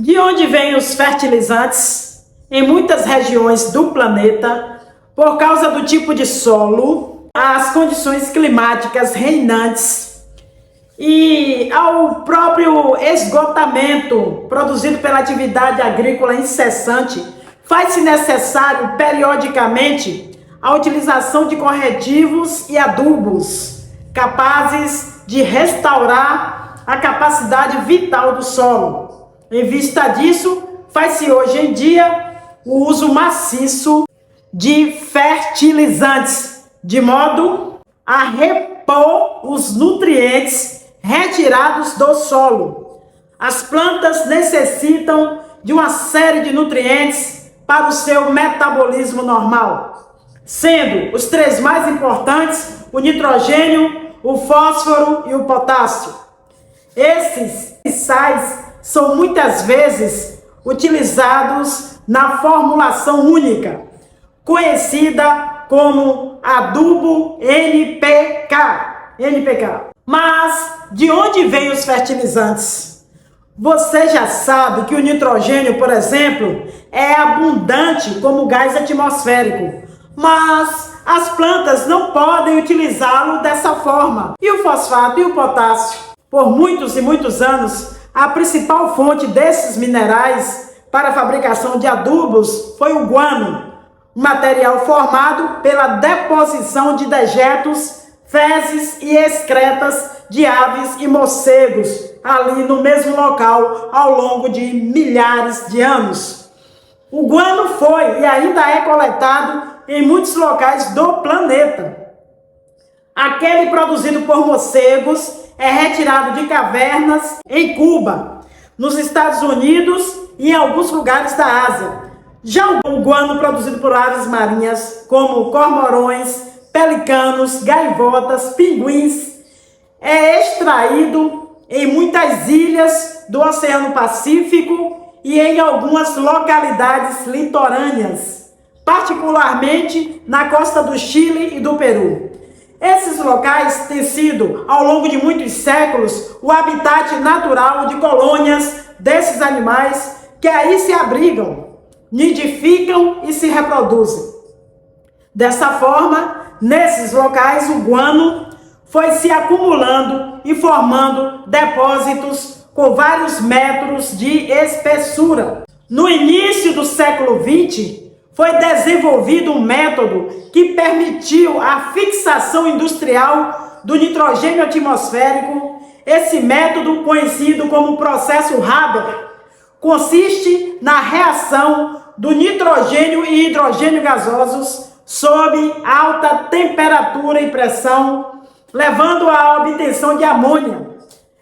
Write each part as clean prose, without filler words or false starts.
De onde vêm os fertilizantes em muitas regiões do planeta, por causa do tipo de solo, as condições climáticas reinantes e ao próprio esgotamento produzido pela atividade agrícola incessante, faz-se necessário periodicamente a utilização de corretivos e adubos capazes de restaurar a capacidade vital do solo. Em vista disso, faz-se hoje em dia o uso maciço de fertilizantes, de modo a repor os nutrientes retirados do solo. As plantas necessitam de uma série de nutrientes para o seu metabolismo normal, sendo os três mais importantes o nitrogênio, o fósforo e o potássio. Esses sais são muitas vezes utilizados na formulação única, conhecida como adubo NPK. Mas de onde vêm os fertilizantes? Você já sabe que o nitrogênio, por exemplo, é abundante como gás atmosférico, mas as plantas não podem utilizá-lo dessa forma. E o fosfato e o potássio? Por muitos e muitos anos, a principal fonte desses minerais para a fabricação de adubos foi o guano, um material formado pela deposição de dejetos, fezes e excretas de aves e morcegos ali no mesmo local ao longo de milhares de anos. O guano foi e ainda é coletado em muitos locais do planeta. Aquele produzido por morcegos é retirado de cavernas em Cuba, nos Estados Unidos e em alguns lugares da Ásia. Já o guano produzido por aves marinhas, como cormorões, pelicanos, gaivotas, pinguins, é extraído em muitas ilhas do Oceano Pacífico e em algumas localidades litorâneas, particularmente na costa do Chile e do Peru. Esses locais têm sido, ao longo de muitos séculos, o habitat natural de colônias desses animais que aí se abrigam, nidificam e se reproduzem. Dessa forma, nesses locais, o guano foi se acumulando e formando depósitos com vários metros de espessura. No início do século XX, foi desenvolvido um método que permitiu a fixação industrial do nitrogênio atmosférico. Esse método, conhecido como processo Haber, consiste na reação do nitrogênio e hidrogênio gasosos sob alta temperatura e pressão, levando à obtenção de amônia.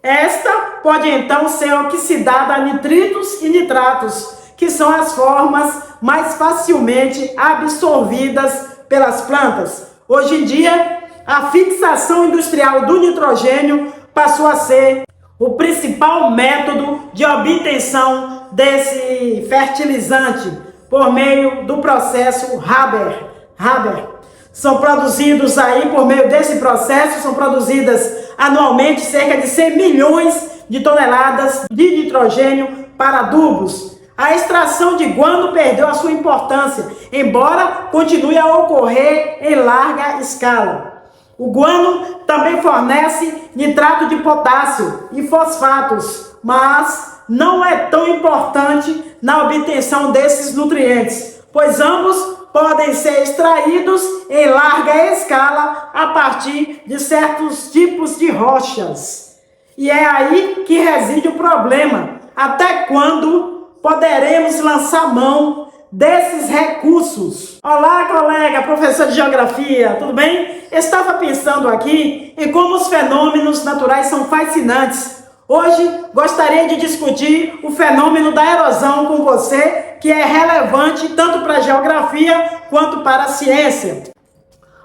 Esta pode então ser oxidada a nitritos e nitratos, que são as formas mais facilmente absorvidas pelas plantas. Hoje em dia, a fixação industrial do nitrogênio passou a ser o principal método de obtenção desse fertilizante por meio do processo Haber. São produzidos aí, por meio desse processo, são produzidas anualmente cerca de 100 milhões de toneladas de nitrogênio para adubos. A extração de guano perdeu a sua importância, embora continue a ocorrer em larga escala. O guano também fornece nitrato de potássio e fosfatos, mas não é tão importante na obtenção desses nutrientes, pois ambos podem ser extraídos em larga escala a partir de certos tipos de rochas. E é aí que reside o problema. Até quando poderemos lançar mão desses recursos? Olá, colega, professor de geografia, tudo bem? Estava pensando aqui em como os fenômenos naturais são fascinantes. Hoje gostaria de discutir o fenômeno da erosão com você, que é relevante tanto para a geografia quanto para a ciência.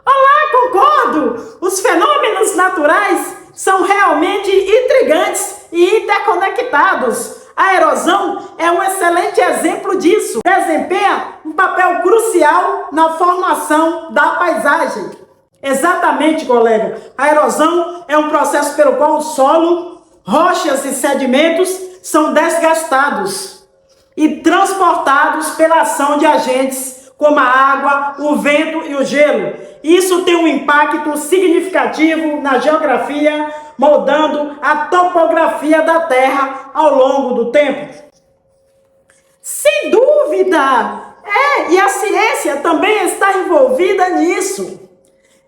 Olá, concordo! Os fenômenos naturais são realmente intrigantes e interconectados. A erosão é um excelente exemplo disso. Desempenha um papel crucial na formação da paisagem. Exatamente, colega. A erosão é um processo pelo qual o solo, rochas e sedimentos são desgastados. e transportados pela ação de agentes como a água, o vento e o gelo. Isso tem um impacto significativo na geografia, moldando a topografia da Terra ao longo do tempo. Sem dúvida! E a ciência também está envolvida nisso,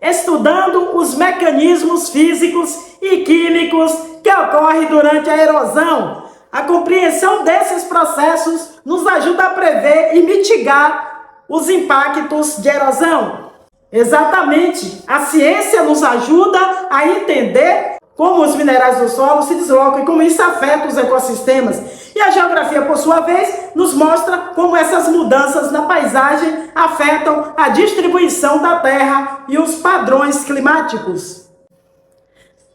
estudando os mecanismos físicos e químicos que ocorrem durante a erosão. A compreensão desses processos nos ajuda a prever e mitigar os impactos de erosão. Exatamente, a ciência nos ajuda a entender como os minerais do solo se deslocam e como isso afeta os ecossistemas. E a geografia, por sua vez, nos mostra como essas mudanças na paisagem afetam a distribuição da Terra e os padrões climáticos.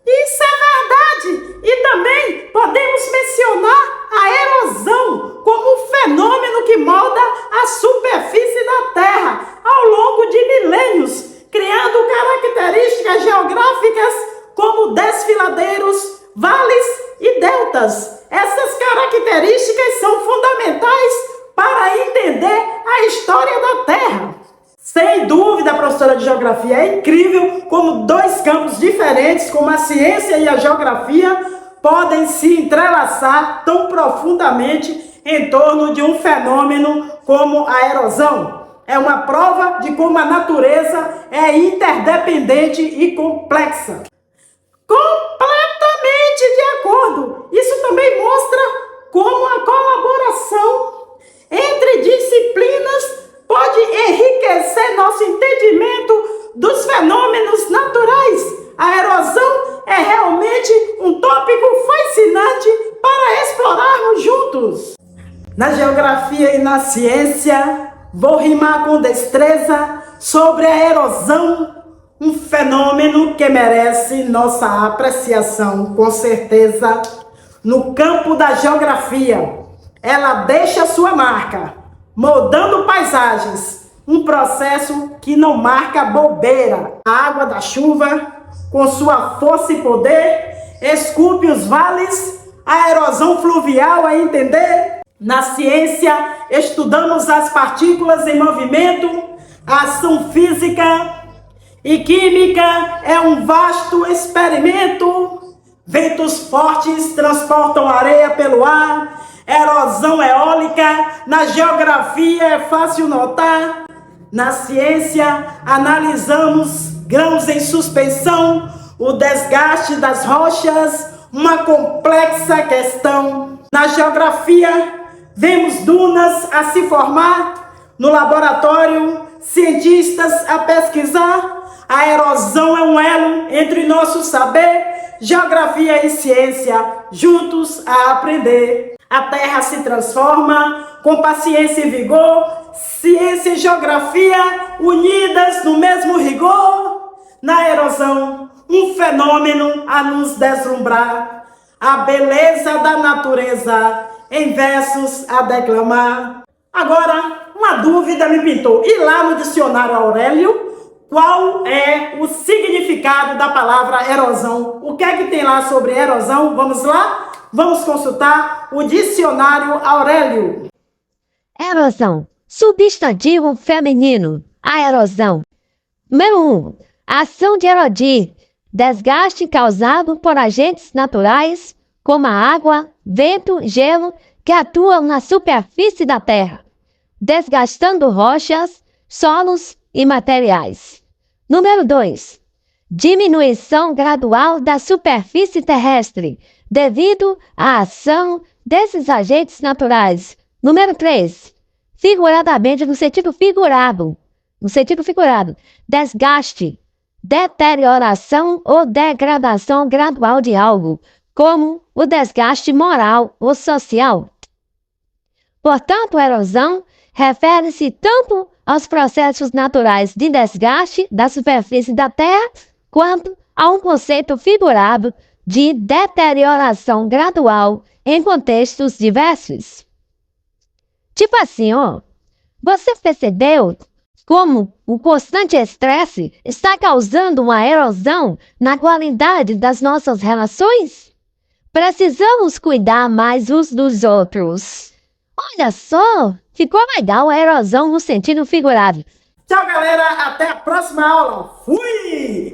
Isso é verdade! E também podemos mencionar a erosão como um fenômeno que molda a superfície da Terra ao longo de milênios, criando características geográficas como desfiladeiros, vales e deltas. Essas características são fundamentais para entender a história da Terra. Sem dúvida, professora de geografia, é incrível como dois campos diferentes, como a ciência e a geografia, podem se entrelaçar tão profundamente em torno de um fenômeno como a erosão. É uma prova de como a natureza é interdependente e complexa. Completamente de acordo. Isso também mostra como a colaboração entre disciplinas pode enriquecer nosso entendimento dos fenômenos naturais. A erosão é realmente um tópico fascinante para explorarmos juntos. Na geografia e na ciência, vou rimar com destreza sobre a erosão, um fenômeno que merece nossa apreciação, com certeza. No campo da geografia, ela deixa sua marca, moldando paisagens, um processo que não marca bobeira. A água da chuva, com sua força e poder, esculpe os vales, a erosão fluvial a entender. Na ciência, estudamos as partículas em movimento, a ação física e química é um vasto experimento. Ventos fortes transportam areia pelo ar, erosão eólica. Na geografia é fácil notar. Na ciência, analisamos grãos em suspensão, o desgaste das rochas, uma complexa questão. Na geografia, vemos dunas a se formar, no laboratório, cientistas a pesquisar. A erosão é um elo entre nosso saber, geografia e ciência, juntos a aprender. A Terra se transforma com paciência e vigor, ciência e geografia unidas no mesmo rigor. Na erosão, um fenômeno a nos deslumbrar, a beleza da natureza em versos a declamar. Agora, uma dúvida me pintou. E lá no dicionário Aurélio, qual é o significado da palavra erosão? O que é que tem lá sobre erosão? Vamos lá? Vamos consultar o dicionário Aurélio. Erosão. Substantivo feminino. A erosão. Número 1. Ação de erodir. Desgaste causado por agentes naturais, como a água, vento, gelo, que atuam na superfície da Terra, desgastando rochas, solos e materiais. Número 2. Diminuição gradual da superfície terrestre, devido à ação desses agentes naturais. Número 3. Figuradamente, no sentido figurado, desgaste, deterioração ou degradação gradual de algo, como o desgaste moral ou social. Portanto, a erosão refere-se tanto aos processos naturais de desgaste da superfície da Terra, quanto a um conceito figurado de deterioração gradual em contextos diversos. Tipo assim, você percebeu como o constante estresse está causando uma erosão na qualidade das nossas relações? Precisamos cuidar mais uns dos outros. Olha só, ficou legal a erosão no sentido figurado. Tchau, galera. Até a próxima aula. Fui!